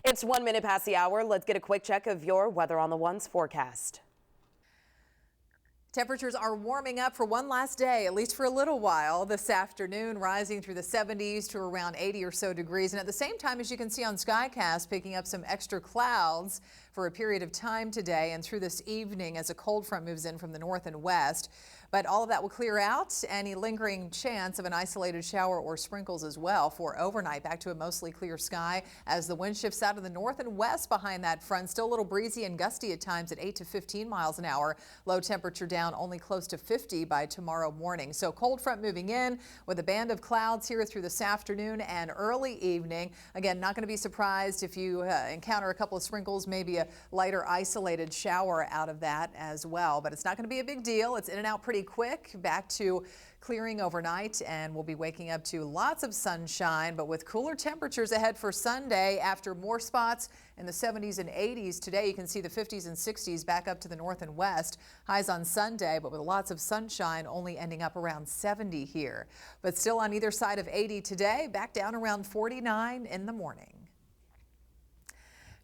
It's 1 minute past the hour. Let's get a quick check of your Weather on the Ones forecast. Temperatures are warming up for one last day, at least for a little while this afternoon, rising through the 70s to around 80 or so degrees. And at the same time, as you can see on Skycast, picking up some extra clouds for a period of time today and through this evening as a cold front moves in from the north and west. But all of that will clear out. Any lingering chance of an isolated shower or sprinkles as well for overnight. Back to a mostly clear sky as the wind shifts out of the north and west behind that front. Still a little breezy and gusty at times at 8 to 15 miles an hour. Low temperature down only close to 50 by tomorrow morning. So cold front moving in with a band of clouds here through this afternoon and early evening. Again, not going to be surprised if you encounter a couple of sprinkles, maybe a lighter isolated shower out of that as well. But it's not going to be a big deal. It's in and out pretty quick. Back to clearing overnight, and we'll be waking up to lots of sunshine, but with cooler temperatures ahead for Sunday after more spots in the 70s and 80s. Today you can see the 50s and 60s back up to the north and west. Highs on Sunday, but with lots of sunshine, only ending up around 70 here. But still on either side of 80 today, back down around 49 in the morning.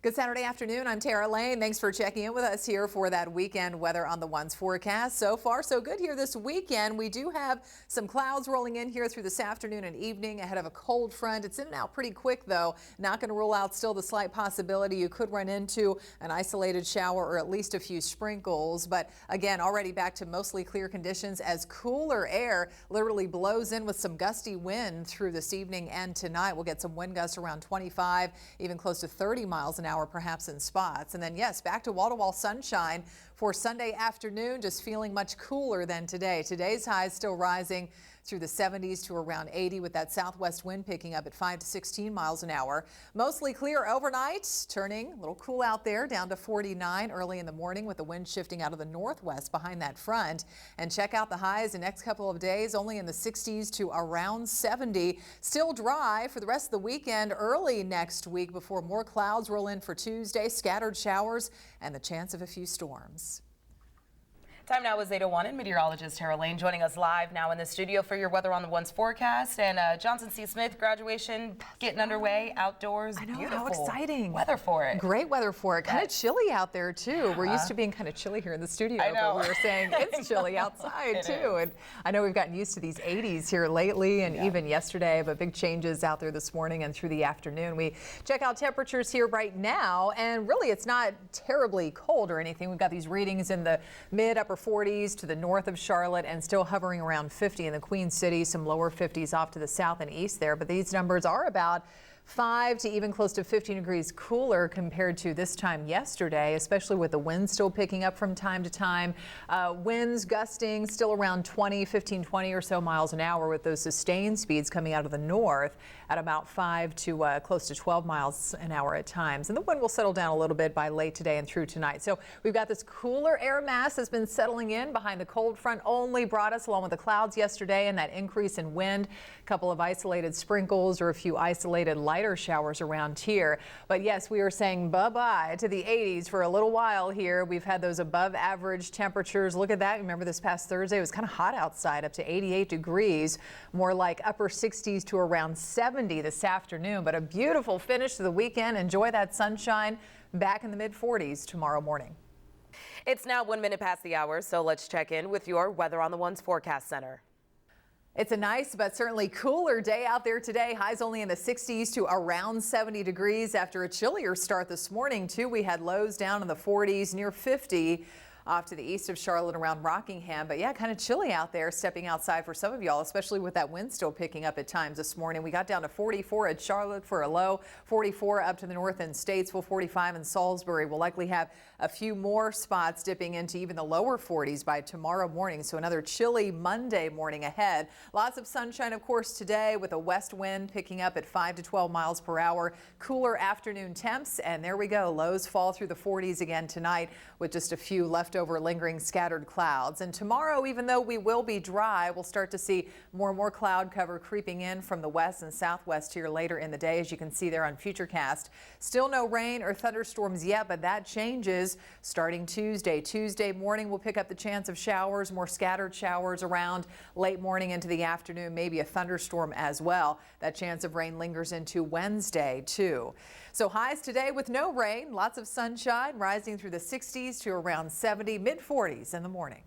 Good Saturday afternoon. I'm Tara Lane. Thanks for checking in with us here for that weekend weather on the Ones forecast. So far, so good here this weekend. We do have some clouds rolling in here through this afternoon and evening ahead of a cold front. It's in and out pretty quick, though. Not going to rule out still the slight possibility you could run into an isolated shower or at least a few sprinkles. But again, already back to mostly clear conditions as cooler air literally blows in with some gusty wind through this evening and tonight. We'll get some wind gusts around 25, even close to 30 miles an hour perhaps in spots. And then yes, back to wall-to-wall sunshine for Sunday afternoon, just feeling much cooler than today. Today's highs still rising through the 70s to around 80 with that southwest wind picking up at 5 to 16 miles an hour. Mostly clear overnight, turning a little cool out there down to 49 early in the morning with the wind shifting out of the northwest behind that front. And check out the highs the next couple of days, only in the 60s to around 70. Still dry for the rest of the weekend, early next week before more clouds roll in for Tuesday, scattered showers and the chance of a few storms. Time now is 8:01 and meteorologist Tara Lane joining us live now in the studio for your Weather on the Ones forecast. And Johnson C. Smith graduation getting underway outdoors. I know, beautiful. how exciting. Weather for it. Great weather for it. Kind of chilly out there too. We're used to being kind of chilly here in the studio, but we were saying it's chilly outside too. And I know we've gotten used to these 80s here lately and even yesterday, but big changes out there this morning and through the afternoon. We check out temperatures here right now, and really it's not terribly cold or anything. We've got these readings in the mid upper 40s to the north of Charlotte and still hovering around 50 in the Queen City, some lower 50s off to the south and east there. But these numbers are about 5 to even close to 15 degrees cooler compared to this time yesterday, especially with the wind still picking up from time to time. Winds gusting still around 15, 20 or so miles an hour with those sustained speeds coming out of the north at about 5 to close to 12 miles an hour at times. And the wind will settle down a little bit by late today and through tonight. So we've got this cooler air mass that's been settling in behind the cold front only brought us along with the clouds yesterday and that increase in wind. A couple of isolated sprinkles or a few isolated lighter showers around here. But yes, we are saying bye-bye to the 80s for a little while here. We've had those above average temperatures. Look at that. Remember this past Thursday, it was kind of hot outside, up to 88 degrees, more like upper 60s to around 70 this afternoon. But a beautiful finish to the weekend. Enjoy that sunshine. Back in the mid 40s tomorrow morning. It's now 1 minute past the hour, so let's check in with your Weather on the Ones forecast center. It's a nice but certainly cooler day out there today. Highs only in the 60s to around 70 degrees after a chillier start this morning, too. We had lows down in the 40s, near 50. Off to the east of Charlotte around Rockingham. But yeah, kind of chilly out there stepping outside for some of y'all, especially with that wind still picking up at times this morning. We got down to 44 at Charlotte for a low, 44 up to the north in Statesville, 45 in Salisbury. We'll likely have a few more spots dipping into even the lower 40s by tomorrow morning. So another chilly Monday morning ahead. Lots of sunshine, of course, today with a west wind picking up at 5 to 12 miles per hour. Cooler afternoon temps. And there we go. Lows fall through the 40s again tonight with just a few leftover lingering scattered clouds. And tomorrow, even though we will be dry, we'll start to see more and more cloud cover creeping in from the west and southwest here later in the day, as you can see there on Futurecast. Still no rain or thunderstorms yet, but that changes starting Tuesday. Tuesday morning, we'll pick up the chance of showers, more scattered showers around late morning into the afternoon, maybe a thunderstorm as well. That chance of rain lingers into Wednesday, too. So highs today with no rain, lots of sunshine, rising through the 60s to around 70, mid 40s in the morning.